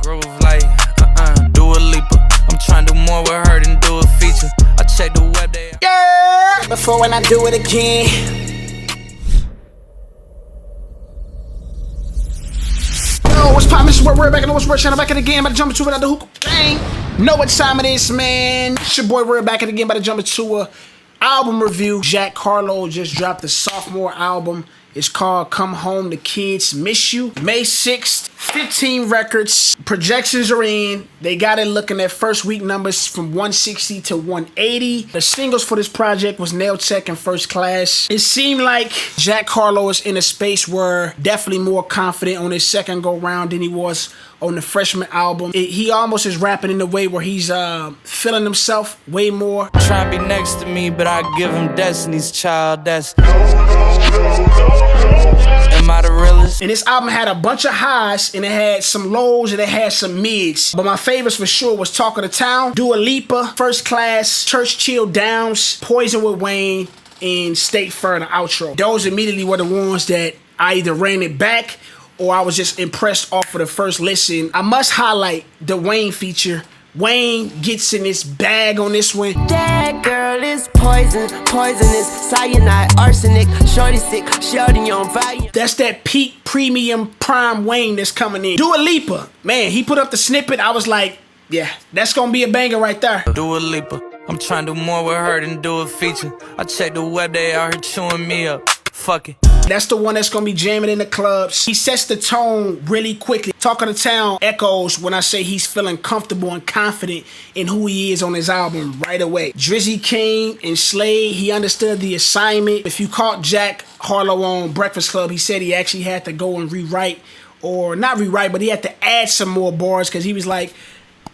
groove like Dua Lipa. I'm trying to do more with her than do a feature. I check the web, they yeah. Before when I do it again. Yo, what's poppin'? This is where we're back in the WatztheWord channel, back at it again, about to jump into another hookah bang. Know what time it is, man. It's your boy, we're back at it again, about to jump into a album review. Jack Harlow just dropped a sophomore album. It's called Come Home, the Kids Miss You. May 6th, 15 records. Projections are in. They got it looking at first week numbers from 160 to 180. The singles for this project was Nail Tech and First Class. It seemed like Jack Harlow is in a space where definitely more confident on his second go round than he was on the freshman album. He almost is rapping in a way where he's feeling himself way more. trying to be next to me, but I give him Destiny's Child. That's am I the realest? And this album had a bunch of highs, and it had some lows, and it had some mids. But my favorites for sure was Talk of the Town, Dua Lipa, First Class, Church Chill Downs, Poison with Wayne, and State Fair, the outro. Those immediately were the ones that I either ran it back or I was just impressed off of the first listen. I must highlight the Wayne feature. Wayne gets in his bag on this one. That girl is poison, poisonous, cyanide, arsenic, shorty sick, shorty on volume. That's that peak premium prime Wayne that's coming in. Dua Lipa, man, he put up the snippet. I was like, yeah, that's gonna be a banger right there. Dua Lipa. I'm trying to do more with her than do a feature. I check the web, they out here chewing me up. Fuck it. That's the one that's gonna be jamming in the clubs. He sets the tone really quickly. Talk of the Town echoes when I say he's feeling comfortable and confident in who he is on his album right away. Drizzy King and Slade, he understood the assignment. If you caught Jack Harlow on Breakfast Club, he said he actually had to go and rewrite, or not rewrite, but he had to add some more bars because he was like,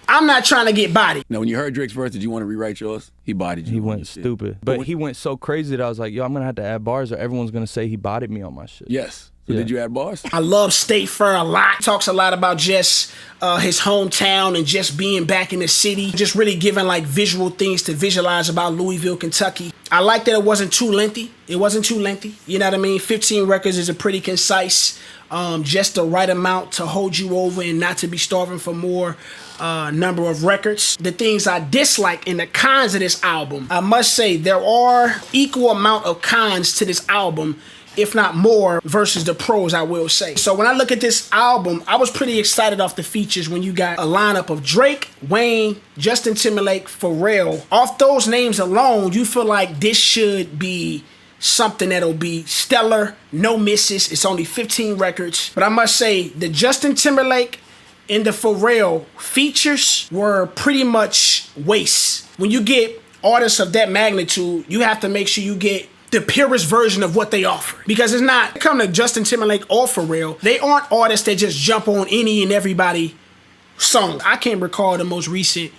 I'm not trying to get bodied. Now, when you heard Drake's verse, did you want to rewrite yours? He bodied you. He went stupid. But he went so crazy that I was like, yo, I'm going to have to add bars or everyone's going to say he bodied me on my shit. Yes. So did you add bars? I love State Fair a lot. Talks a lot about just his hometown and just being back in the city. Just really giving like visual things to visualize about Louisville, Kentucky. I like that it wasn't too lengthy. It wasn't too lengthy. You know what I mean? 15 records is a pretty concise, just the right amount to hold you over and not to be starving for more number of records. The things I dislike and the cons of this album, I must say there are equal amount of cons to this album, if not more, versus the pros, I will say. So when I look at this album, I was pretty excited off the features when you got a lineup of Drake, Wayne, Justin Timberlake, Pharrell. Off those names alone, you feel like this should be something that'll be stellar, no misses. It's only 15 records. But I must say, the Justin Timberlake and the Pharrell features were pretty much waste. When you get artists of that magnitude, you have to make sure you get the purest version of what they offer. Because it's not, come to Justin Timberlake or Pharrell, they aren't artists that just jump on any and everybody song. I can't recall the most recent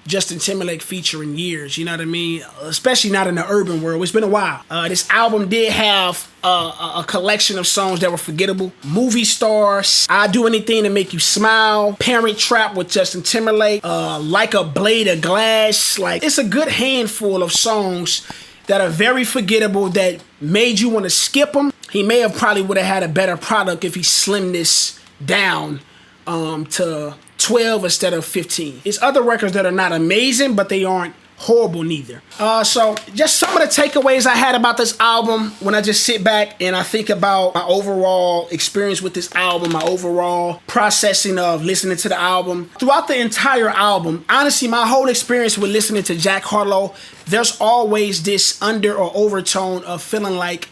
Justin Timberlake feature in years, you know what I mean? Especially not in the urban world. It's been a while. This album did have a collection of songs that were forgettable. Movie Stars, I Do Anything to Make You Smile, Parent Trap with Justin Timberlake, Like a Blade of Glass. Like, it's a good handful of songs that are very forgettable that made you want to skip them. He may have probably would have had a better product if he slimmed this down to 12 instead of 15. It's other records that are not amazing, but they aren't horrible neither. So just some of the takeaways I had about this album when I just sit back and I think about my overall experience with this album, my overall processing of listening to the album. Throughout the entire album, honestly, my whole experience with listening to Jack Harlow, there's always this under or overtone of feeling like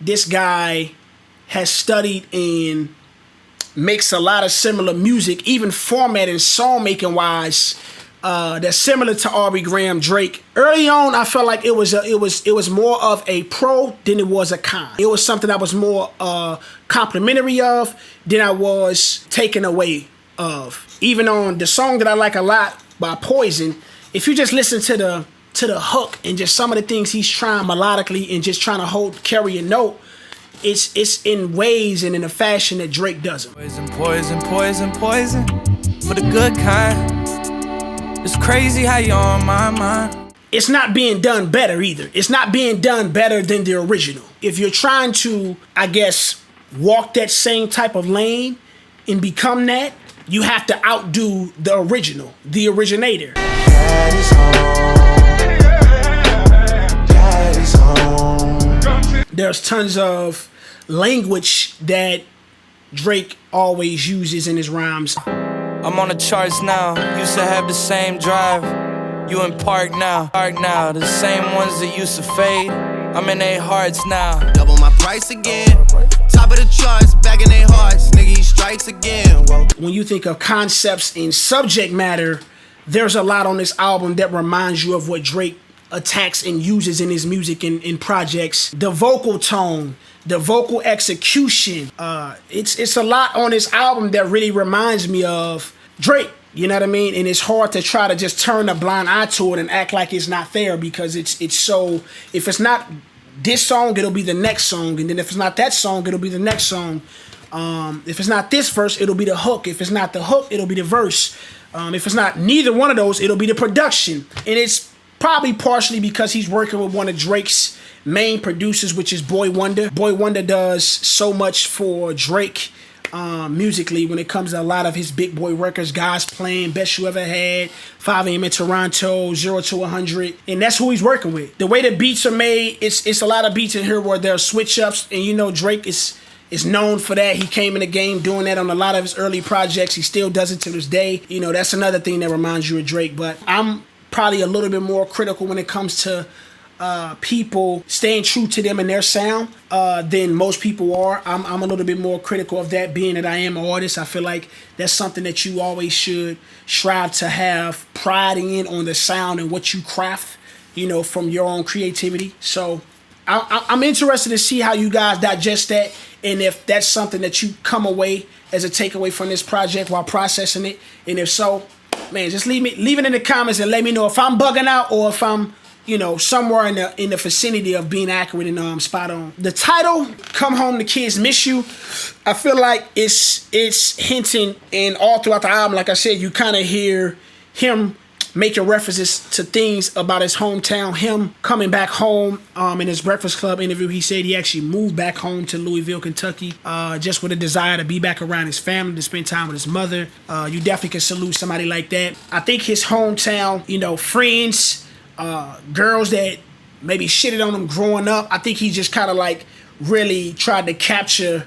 this guy has studied and makes a lot of similar music, even format and song making wise, that's similar to Aubrey Graham, Drake. Early on, I felt like it was more of a pro than it was a con. It was something I was more complimentary of than I was taken away of. Even on the song that I like a lot by Poison, if you just listen to the hook and just some of the things he's trying melodically and just trying to carry a note, it's in ways and in a fashion that Drake doesn't. Poison, poison, poison, poison, for the good kind. It's crazy how you're on my mind. It's not being done better either. It's not being done better than the original. If you're trying to, I guess, walk that same type of lane and become that, you have to outdo the original, the originator. There's tons of language that Drake always uses in his rhymes. I'm on the charts now. Used to have the same drive. You in park now. The same ones that used to fade. I'm in their hearts now. Double my price again. Top of the charts, back in their hearts. Nigga, he strikes again. Whoa. When you think of concepts and subject matter, there's a lot on this album that reminds you of what Drake attacks and uses in his music and in projects. The vocal tone, the vocal execution, it's a lot on this album that really reminds me of Drake. You know what I mean? And it's hard to try to just turn a blind eye to it and act like it's not there, because it's so, if it's not this song, it'll be the next song, and then if it's not that song, it'll be the next song. If it's not this verse, it'll be the hook. If it's not the hook, it'll be the verse. If it's not neither one of those, it'll be the production. And it's probably partially because he's working with one of Drake's main producers, which is Boy Wonder. Boy Wonder does so much for Drake musically when it comes to a lot of his big boy records. Guys Playing, Best You Ever Had, 5 AM in Toronto, 0 to 100, and that's who he's working with. The way the beats are made, it's a lot of beats in here where there are switch ups, and you know Drake is known for that. He came in the game doing that on a lot of his early projects. He still does it to this day. You know, that's another thing that reminds you of Drake. But I'm probably a little bit more critical when it comes to people staying true to them and their sound than most people are. I'm a little bit more critical of that, being that I am an artist. I feel like that's something that you always should strive to have pride in, on the sound and what you craft, you know, from your own creativity. So I'm interested to see how you guys digest that, and if that's something that you come away as a takeaway from this project while processing it. And if so, man, just leave it in the comments and let me know if I'm bugging out or if I'm, you know, somewhere in the vicinity of being accurate and spot on. The title, Come Home, the Kids Miss You, I feel like it's hinting, and all throughout the album, like I said, you kind of hear him making references to things about his hometown, him coming back home. In his Breakfast Club interview, he said he actually moved back home to Louisville, Kentucky, just with a desire to be back around his family, to spend time with his mother. You definitely can salute somebody like that. I think his hometown, you know, friends, girls that maybe shitted on him growing up, I think he just kind of like really tried to capture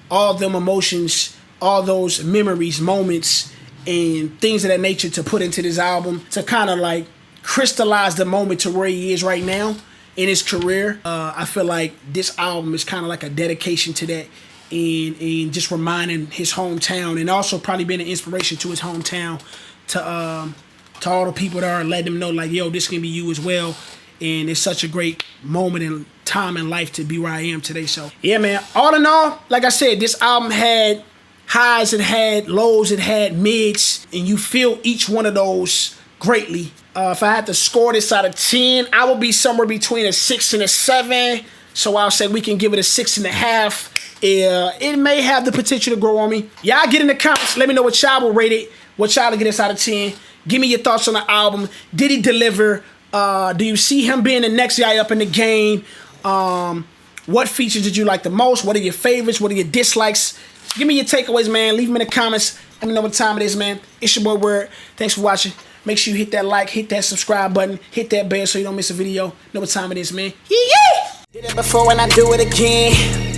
all them emotions, all those memories, moments, and things of that nature to put into this album to kind of like crystallize the moment to where he is right now in his career. I feel like this album is kind of like a dedication to that, and just reminding his hometown, and also probably being an inspiration to his hometown, to all the people that are, letting them know like, yo, this can be you as well. And it's such a great moment in time in life to be where I am today. So yeah, man, all in all, like I said, this album had highs, it had lows, it had mids, and you feel each one of those greatly. If I had to score this out of 10, I would be somewhere between a 6 and a 7. So I'll say we can give it a 6.5. It may have the potential to grow on me. Y'all get in the comments. Let me know what y'all will rate it. What y'all will get this out of 10. Give me your thoughts on the album. Did he deliver? Do you see him being the next guy up in the game? What features did you like the most? What are your favorites? What are your dislikes? Give me your takeaways, man. Leave them in the comments. Let me know what time it is, man. It's your boy Word. Thanks for watching. Make sure you hit that like, hit that subscribe button, hit that bell so you don't miss a video. Know what time it is, man. Yeah! Did it before and I do it again.